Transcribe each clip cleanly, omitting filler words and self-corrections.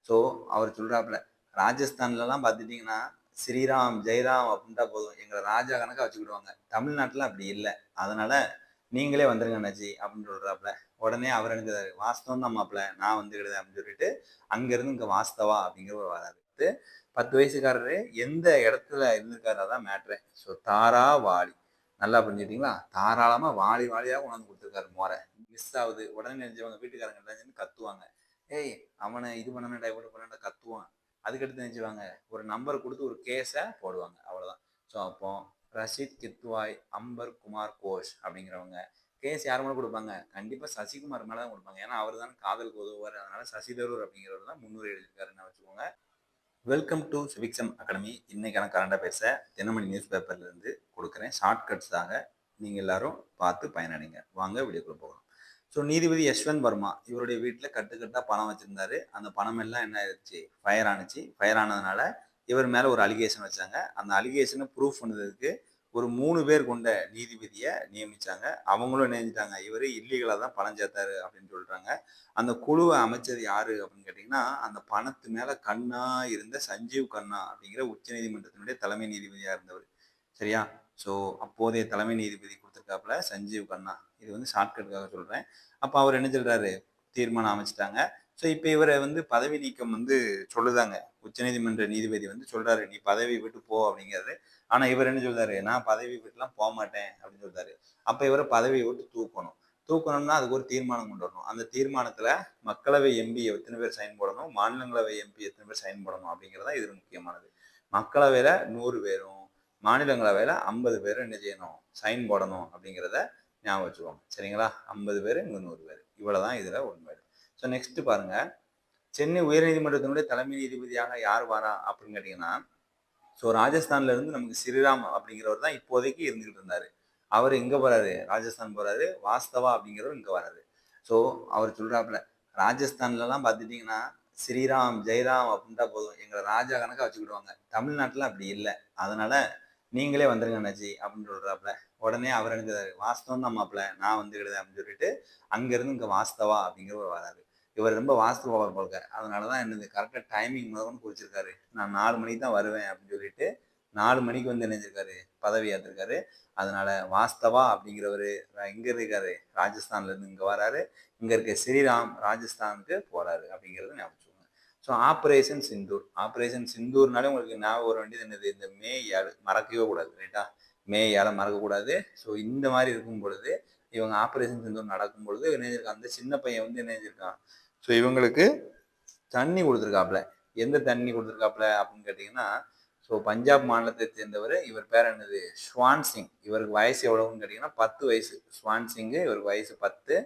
So அவர் சொல்றாப்புல, ராஜஸ்தான்லலாம் பார்த்துட்டீங்கன்னா, ஸ்ரீராம், ஜெயராம் அப்டின்ட்டா போதும். எங்கள ராஜா கணக்கா வச்சுக்கிடுவாங்க. தமிழ்நாட்டுல அப்படி இல்ல. அதனால நீங்களே வந்துருங்க அண்ணாச்சி அப்படின்னு சொல்றாப்புல. உடனே அவர் என்ன செய்றாரு, வாஸ்தவம் தான் மாப்ள, நான் வந்துக்கிடுதேன் அப்படின்னு சொல்லிட்டு, அங்கருந்து இங்க வாஸ்தவா அப்படிங்கிறவர் வராரு. 10 வயசுக்காரரு எந்த இடத்துல இருந்திருக்காரு அதான் மேட்ரே. ஸோ தாரா, வாளி. நல்லா புரிஞ்சுக்கிட்டீங்களா? தாராளமா வாளி வாளியா கொண்டாந்து குடுத்துருக்காரு மொற. மிஸ் ஆவுது. உடனே நெனச்சவங்க வீட்டுக்காரங்க எல்லாம் சேர்ந்து கத்துவாங்க. ஏய் அவன இது பண்ணணும்டா, இவன பண்ணணும்டா கத்துவான். அதுக்கடுத்து நெனச்சுவாங்க, ஒரு நம்பர் குடுத்து ஒரு கேஸ போடுவாங்க. அவ்வளோதான். ஸோ அப்போ ரஷீத் கித்வாய், அம்பர் குமார் கோஷ் அப்படிங்கிறவங்க கேஸ் யார் மேல குடுப்பாங்க? கண்டிப்பா சசிகுமார் மேல தான் குடுப்பாங்க. ஏன்னா அவரு தானே காதலுக்கு உதவுவாரு. அதனால சசி தரூர் அப்படிங்கிறவர் தான் முன்னுரை எழுதியிருக்காருன்னு வச்சுக்கோங்க. வெல்கம் டு சிவிக்ஸம் அகாடமி. இன்னைக்கான கரண்ட் அஃபேர்ஸை தினமணி நியூஸ் பேப்பர்ல இருந்து கொடுக்குறேன். ஷார்ட்கட்ஸாக நீங்க எல்லாரும் பார்த்து பயனடைங்க. வாங்க வீடியோக்குள்ள போகலாம். ஸோ நீதிபதி யஷ்வந்த் வர்மா இவருடைய வீட்டில் கட்டுக்கட்டா பணம் வச்சிருந்தாரு. அந்த பணம் எல்லாம் என்ன ஆயிடுச்சு? ஃபயர் ஆனிச்சு. ஃபயர் ஆனதுனால இவர் மேல ஒரு அலிகேஷன் வச்சாங்க. அந்த அலிகேஷனை ப்ரூஃப் பண்ணதுக்கு ஒரு 3 பேர் கொண்ட நீதிபதியை நியமிச்சாங்க. அவங்களும் என்ன செஞ்சுட்டாங்க, இவரு இல்லீகலா தான் பணம் சேர்த்தாரு அப்படின்னு சொல்றாங்க. அந்த குழுவை அமைச்சது யாரு அப்படின்னு கேட்டீங்கன்னா, அந்த பணத்து மேல கண்ணா இருந்த சஞ்சீவ் கண்ணா அப்படிங்கிற உச்சநீதிமன்றத்தினுடைய தலைமை நீதிபதியா இருந்தவர். சரியா? ஸோ அப்போதைய தலைமை நீதிபதி கொடுத்திருக்காப்புல சஞ்சீவ் கண்ணா. இது வந்து ஷார்ட்கட்டுக்காக சொல்றேன். அப்ப அவர் என்ன சொல்றாரு, தீர்மானம் அமைச்சிட்டாங்க. ஸோ இப்ப இவரை வந்து பதவி நீக்கம் வந்து சொல்லுதாங்க. உச்சநீதிமன்ற நீதிபதி வந்து சொல்றாரு, நீ பதவி விட்டு போ அப்படிங்கிறாரு. ஆனா இவர் என்ன சொல்றாரு, நான் பதவி விட்டுலாம் போக மாட்டேன் அப்படின்னு சொல்றாரு. அப்ப இவரை பதவியை விட்டு தூக்கணும். தூக்கணும்னா அதுக்கு ஒரு தீர்மானம் கொண்டு வரணும். அந்த தீர்மானத்துல மக்களவை எம்பி எத்தனை பேர் சைன் போடணும், மாநிலங்களவை எம்பி எத்தனை பேர் சைன் போடணும் அப்படிங்கிறது தான் இதுல முக்கியமானது. மக்களவையில 100 பேரும், மாநிலங்களவையில 50 பேரும் என்ன செய்யணும், சைன் போடணும் அப்படிங்கிறத ஞாபகம் வச்சுக்கோங்க. சரிங்களா? 50 பேர், இங்க 100 பேர். இவ்வளவுதான் இதுல உண்மை. ஸோ நெக்ஸ்ட் பாருங்க, சென்னை உயர்நீதிமன்றத்தினுடைய தலைமை நீதிபதியாக யார் வரா அப்படின்னு கேட்டீங்கன்னா, ஸோ ராஜஸ்தான்ல இருந்து நமக்கு ஸ்ரீராம் அப்படிங்கிறவர் தான் இப்போதைக்கு இருந்துகிட்டு இருந்தாரு. அவர் எங்க போறாரு, ராஜஸ்தான் போறாரு. வாஸ்தவா அப்படிங்கிறவர் இங்க வராரு. ஸோ அவர் சொல்றாப்புல, ராஜஸ்தான்லலாம் பார்த்துட்டீங்கன்னா, ஸ்ரீராம், ஜெயராம் அப்படின்ட்டா போதும். எங்களை ராஜா கணக்கா வச்சுக்கிடுவாங்க. தமிழ்நாட்டுல அப்படி இல்ல. அதனால நீங்களே வந்துருங்க அண்ணாச்சி அப்படின்னு சொல்றாப்புல. உடனே அவர் என்ன செய்றாரு, வாஸ்தவம் தான் மாப்ள, நான் வந்துக்கிடுதேன் அப்படின்னு சொல்லிட்டு, அங்கிருந்து இங்க வாஸ்தவா அப்படிங்கிறவர் வராரு. இவர் ரொம்ப வாஸ்துவார் போல. அதனாலதான் என்னது கரெக்டா டைமிங் முதல்ல குறிச்சிருக்காரு. நான் 4 மணிக்கு தான் வருவேன் அப்படின்னு சொல்லிட்டு 4 மணிக்கு வந்து என்ன செஞ்சிருக்காரு, பதவி ஏற்றிருக்காரு. அதனால வாஸ்தவா அப்படிங்கிறவரு எங்க இருக்காரு, ராஜஸ்தான்ல இருந்து இங்க வராரு. இங்க இருக்க ஸ்ரீராம் ராஜஸ்தானுக்கு போறாரு அப்படிங்கிறது ஞாபகம் வச்சுக்கோங்க. So operation Sindoor. ஆபரேஷன் சிந்தூர்னாலே உங்களுக்கு ஞாபகம் வர வேண்டியது என்னது, இந்த மே 7 மறக்கவே கூடாது. ரைட்டா? மே 7 மறக்கக்கூடாது. ஸோ இந்த மாதிரி இருக்கும் பொழுது இவங்க ஆபரேஷன் சிந்தூர் நடக்கும் பொழுது என்ன செஞ்சிருக்கான், அந்த சின்ன பையன் வந்து என்ன செஞ்சிருக்கான், ஸோ இவங்களுக்கு தண்ணி கொடுத்துருக்காப்புல. எந்த தண்ணி கொடுத்துருக்காப்புல அப்படின்னு கேட்டீங்கன்னா, ஸோ பஞ்சாப் மாநிலத்தை சேர்ந்தவர். இவர் பேர் என்னது, ஸ்வான் சிங். இவருக்கு வயசு எவ்வளவுன்னு கேட்டீங்கன்னா 10 வயசு. ஸ்வான் சிங் இவருக்கு வயசு 10.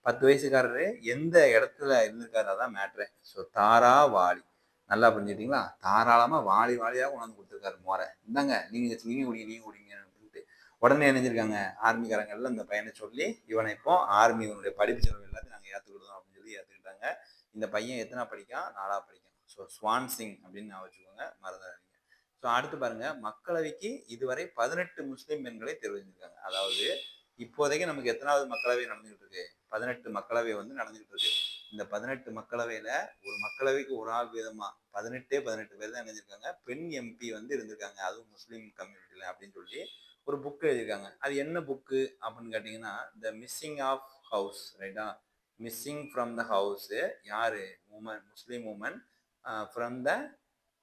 10 வயசுக்காரரு எந்த இடத்துல இருந்திருக்காரு அதான் மேட்ரே. ஸோ தாரா, வாளி. நல்லா புரிஞ்சுக்கிட்டீங்களா? தாராளமா வாளி வாளியா கொண்டாந்து கொடுத்துருக்காரு மோர. இந்தாங்க நீங்க நீங்க குடிங்க, நீங்க குடிங்க அப்படின்ட்டு. உடனே இணைஞ்சிருக்காங்க ஆர்மிக்காரங்க எல்லாம் இந்த பையனை சொல்லி, இவனை இப்போ ஆர்மியினுடைய படிப்பு செலவு எல்லாத்தையும் நாங்கள் ஏற்றுக்கிடுதோம் அப்படின்னு சொல்லி ஏற்றுக்கிட்டாங்க. இந்த பையன் எத்தனை படிக்கான், 4வது படிக்கான். ஸோ ஸ்வான் சிங் அப்படின்னு நான் வச்சுக்கோங்க, மறந்துடாதீங்க. ஸோ அடுத்து பாருங்க, மக்களவைக்கு இதுவரை 18 முஸ்லிம் பெண்களை தேர்வு செஞ்சிருக்காங்க. அதாவது இப்போதைக்கு நமக்கு எத்தனாவது மக்களவை நடந்துகிட்டு இருக்கு, 18 மக்களவை வந்து நடந்துகிட்டு இருக்கு. இந்த 18 மக்களவையில ஒரு மக்களவைக்கு ஒரு ஆள் வீதமா 18 பேர் தான் நினைஞ்சிருக்காங்க. பெண் எம்பி வந்து இருந்திருக்காங்க, அதுவும் முஸ்லீம் கம்யூனிட்டியில அப்படின்னு சொல்லி ஒரு புக் எழுதியிருக்காங்க. அது என்ன புக்கு அப்படின்னு கேட்டீங்கன்னா, த மிஸ்ஸிங் ஆஃப் ஹவுஸ். ரைட்டா? Missing from the house. யாரு, woman, Muslim woman from the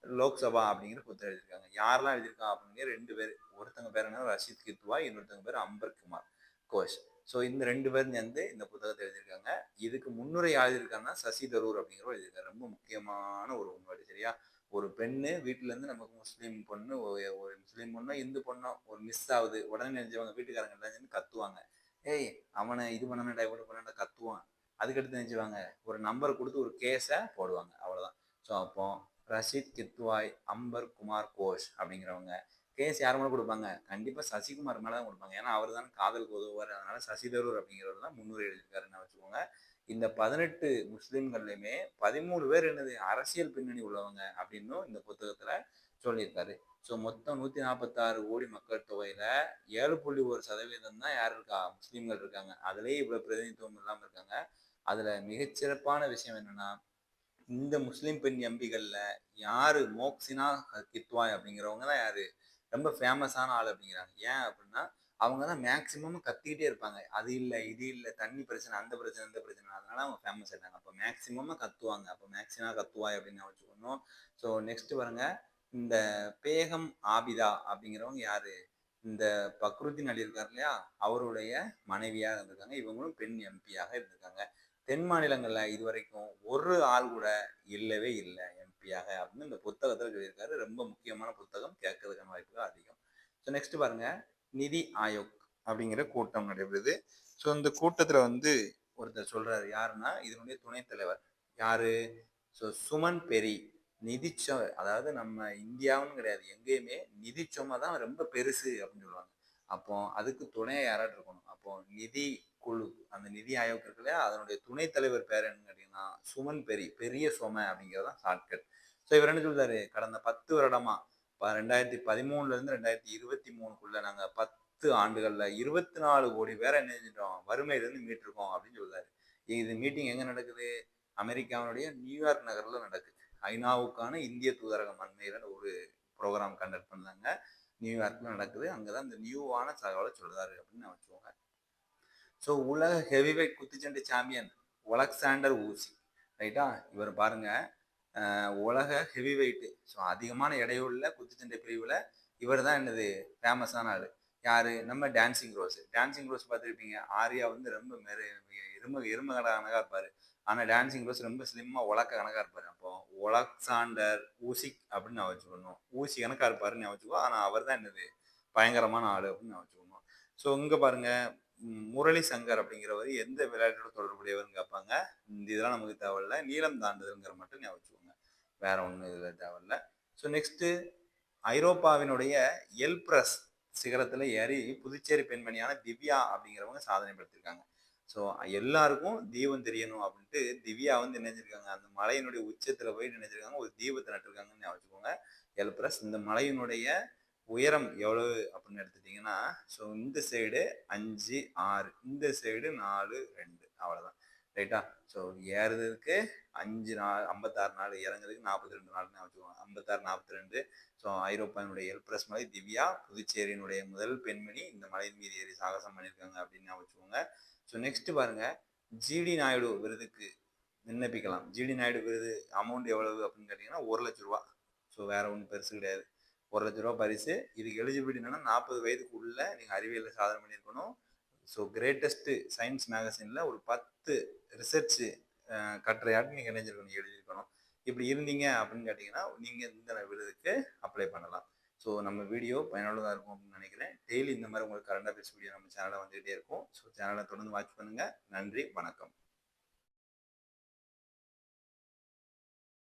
Lok Sabha அப்படிங்கிற புத்தகம் எழுதியிருக்காங்க. யாரெல்லாம் எழுதியிருக்கா அப்படிங்கிற 2 பேர். ஒருத்தங்க பேர் என்ன, ரஷீத் கித்வா, இன்னொருத்தங்க பேர் அம்பர் குமார் கோஷ். ஸோ இந்த 2 பேர் சேர்ந்து இந்த புத்தகத்தை எழுதியிருக்காங்க. இதுக்கு முன்னுரை எழுதியிருக்காங்கன்னா சசி தரூர் அப்படிங்கிறவர் எழுதியிருக்காரு. ரொம்ப முக்கியமான ஒரு முன்னோடி. சரியா? ஒரு பெண்ணு வீட்டுல இருந்து நமக்கு முஸ்லீம் பொண்ணு, ஒரு முஸ்லீம் பொண்ணோ இந்து பொண்ணோ ஒரு மிஸ் ஆகுது. உடனே நினைச்சவங்க வீட்டுக்காரங்க எல்லாம் சேர்ந்து கத்துவாங்க. ஏய் அவனை இது பண்ணணும்டா, இவனை பண்ணணும்டா கத்துவான். அதுக்கடுத்து நினைச்சுவாங்க, ஒரு நம்பர் கொடுத்து ஒரு கேஸை போடுவாங்க. அவ்வளவுதான். ஸோ அப்போ ரஷீத் கித்வாய், அம்பர் குமார் கோஷ் அப்படிங்கிறவங்க கேஸ் யார் மேல கொடுப்பாங்க, கண்டிப்பா சசிகுமார் மேல தான் கொடுப்பாங்க. ஏன்னா அவர் தான் காதலுக்கு உதவுவார். அதனால சசி தரூர் அப்படிங்கிறவர் தான் முன்னுரை எழுதியிருக்காருன்னு வச்சுக்கோங்க. இந்த 18 முஸ்லிம்கள்லயுமே 13 பேர் என்னது அரசியல் பின்னணி உள்ளவங்க அப்படின்னும் இந்த புத்தகத்துல சொல்லியிருக்காரு. ஸோ மொத்தம் 146 கோடி மக்கள் தொகையில 7.1% தான் யார் இருக்கா, முஸ்லீம்கள் இருக்காங்க. அதுலயே இவ்வளவு பிரதிநிதித்துவம் இல்லாம இருக்காங்க. அதுல மிகச்சிறப்பான விஷயம் என்னன்னா, இந்த முஸ்லிம் பெண் எம்பிகள்ல யாரு மோக்சினா கித்வாய் அப்படிங்கிறவங்க தான் யாரு ரொம்ப ஃபேமஸான ஆள் அப்படிங்கிறாங்க. ஏன் அப்படின்னா அவங்க தான் மேக்சிமம் கத்திக்கிட்டே இருப்பாங்க. அது இல்ல, இது இல்ல, தண்ணி பிரச்சனை, அந்த பிரச்சனை, இந்த பிரச்சனை. அதனால அவங்க ஃபேமஸ் ஆயிட்டாங்க. அப்போ மேக்சிமமா கத்துவாங்க. அப்போ மேக்சினா கத்துவாய் அப்படின்னு வச்சுக்கணும். ஸோ நெக்ஸ்ட் பாருங்க, இந்த பேகம் ஆபிதா அப்படிங்கிறவங்க யாரு? இந்த பக்ருதீன் அலி இருக்கார் இல்லையா, அவருடைய மனைவியாக இருந்திருக்காங்க. இவங்களும் பெண் எம்பியாக இருந்திருக்காங்க. தென் மாநிலங்கள்ல இதுவரைக்கும் ஒரு ஆள் கூட இல்லவே இல்லை எம்பியாக அப்படின்னு இந்த புத்தகத்துல சொல்லியிருக்காரு. ரொம்ப முக்கியமான புத்தகம், கேட்கறதுக்கான வாய்ப்புகள் அதிகம். ஸோ நெக்ஸ்ட் பாருங்க, நிதி ஆயோக் அப்படிங்கிற கூட்டம் நடைபெறுது. ஸோ இந்த கூட்டத்துல வந்து ஒருத்தர் சொல்றாரு, யாருன்னா இதனுடைய துணைத் தலைவர் யாரு? ஸோ சுமன் பெரி. நிதிச்சொ அதாவது நம்ம இந்தியாவுன்னு கிடையாது, எங்கேயுமே நிதிச்சுமை தான் ரொம்ப பெருசு அப்படின்னு சொல்லுவாங்க. அப்போ அதுக்கு துணையா யாராட்டு இருக்கணும். அப்போ நிதி குழு, அந்த நிதி ஆயோக் இருக்கு இல்லையா, அதனுடைய துணைத் தலைவர் பேர் என்னன்னு கேட்டீங்கன்னா சுமன் பெரி, பெரிய சுமை அப்படிங்கிறதான் ஷார்ட்கட். ஸோ இவர் என்ன சொல்றாரு, கடந்த 10 வருடமா 2013 இருந்து 2023க்குள்ள நாங்க 10 ஆண்டுகள்ல 24 கோடி பேரை என்ன செஞ்சிட்டோம், வறுமையிலிருந்து மீட்டிருக்கோம் அப்படின்னு சொல்றாரு. இது மீட்டிங் எங்க நடக்குது? அமெரிக்காவுடைய நியூயார்க் நகர்ல நடக்குது. ஐநாவுக்கான இந்திய தூதரகம் அண்மையில ஒரு ப்ரோக்ராம் கண்டக்ட் பண்ணாங்க. நியூயார்க்ல நடக்குது. அங்கதான் இந்த நியூவான தகவலை சொல்றாரு அப்படின்னு வச்சுக்கோங்க. ஸோ உலக ஹெவிவெயிட் குத்துச்சண்டை சாம்பியன் ஒலக்சாண்டர் ஊசி, ரைட்டா? இவர் பாருங்க, உலக ஹெவி வெயிட், ஸோ அதிகமான எடையுள்ள குத்துச்சண்டை பிரிவில் இவர் தான் என்னது ஃபேமஸான ஆள். யாரு? நம்ம டான்சிங் ரோஸ். டான்சிங் ரோஸ் பார்த்துருப்பீங்க. ஆர்யா வந்து ரொம்ப எரும கணக்காக இருப்பார். ஆனால் டான்சிங் ரோஸ் ரொம்ப ஸ்லிம்மாக உலக்க கணக்காக இருப்பார். அப்போ ஒலக்சாண்டர் ஊசிக் அப்படின்னு நான் வச்சுக்கணும். ஊசி கணக்காக இருப்பாருன்னு நான் வச்சுக்கோ. ஆனால் அவர் தான் என்னது பயங்கரமான ஆள் அப்படின்னு நான் வச்சுக்கணும். ஸோ இங்கே பாருங்க, முரளி சங்கர் அப்படிங்கிறவர் எந்த விளையாட்டோட தொடர்புடையவர்னு கேட்பாங்க. இதெல்லாம் நமக்கு தேவையில்ல. நீளம் தாண்டுதல்ங்கிற மட்டும் ஞாபகம் வச்சுக்கோங்க. வேற ஒன்றும் இதில் தேவையில்ல. ஸோ நெக்ஸ்ட், ஐரோப்பாவினுடைய எல்பிரஸ் சிகரத்தில் ஏறி புதுச்சேரி பெண்மணியான திவ்யா அப்படிங்கிறவங்க சாதனை படுத்திருக்காங்க. ஸோ எல்லாருக்கும் தீபம் தெரியணும் அப்படின்ட்டு திவ்யா வந்து நினைச்சிருக்காங்க. அந்த மலையினுடைய உச்சத்தில் போய் நினைச்சிருக்காங்க, ஒரு தீபத்தை நட்டுருக்காங்கன்னு ஞாபகம் வச்சுக்கோங்க. எல்பிரஸ். இந்த மலையினுடைய உயரம் எவ்வளவு அப்படின்னு எடுத்துட்டீங்கன்னா, ஸோ இந்த சைடு 5, 6, இந்த சைடு 4, 2, அவ்வளோதான். ரைட்டா? ஸோ ஏறுறதுக்கு 5 நாள், 56 நாள், இறங்குறதுக்கு 42 நாள்னு வச்சுக்கோங்க. 56, 42. ஸோ ஐரோப்பாவினுடைய எல்பிரஸ் மலை திவ்யா, புதுச்சேரியினுடைய முதல் பெண்மணி இந்த மலையின் மீது ஏறி சாகசம் பண்ணியிருக்காங்க அப்படின்னு வச்சுக்கோங்க. ஸோ நெக்ஸ்ட் பாருங்க, ஜிடி நாயுடு விருதுக்கு விண்ணப்பிக்கலாம். ஜிடி நாயுடு விருது அமௌண்ட் எவ்வளவு அப்படின்னு கேட்டீங்கன்னா 1,00,000 ரூபா. ஸோ வேற ஒன்றும் பெருசு கிடையாது. 1,00,000 பரிசு. இதுக்கு எலிஜிபிலிட்டி என்னன்னா 40 வயதுக்குள்ள நீங்க அறிவியலில் சாதனை பண்ணியிருக்கணும். ஸோ கிரேட்டஸ்ட் சயின்ஸ் மேகசின்ல ஒரு 10 ரிசர்ச் கட்டுரையாட்டு நீங்க நினைஞ்சிருக்கணும், எழுதியிருக்கணும். இப்படி இருந்தீங்க அப்படின்னு கேட்டீங்கன்னா நீங்க இந்த விருதுக்கு அப்ளை பண்ணலாம். ஸோ நம்ம வீடியோ பயனுள்ளதாக இருக்கும் அப்படின்னு நினைக்கிறேன். டெய்லி இந்த மாதிரி உங்களுக்கு கரண்ட் அஃபேர்ஸ் வீடியோ நம்ம சேனலில் வந்துகிட்டே இருக்கும். ஸோ சேனலை தொடர்ந்து வாட்ச் பண்ணுங்க. நன்றி, வணக்கம்.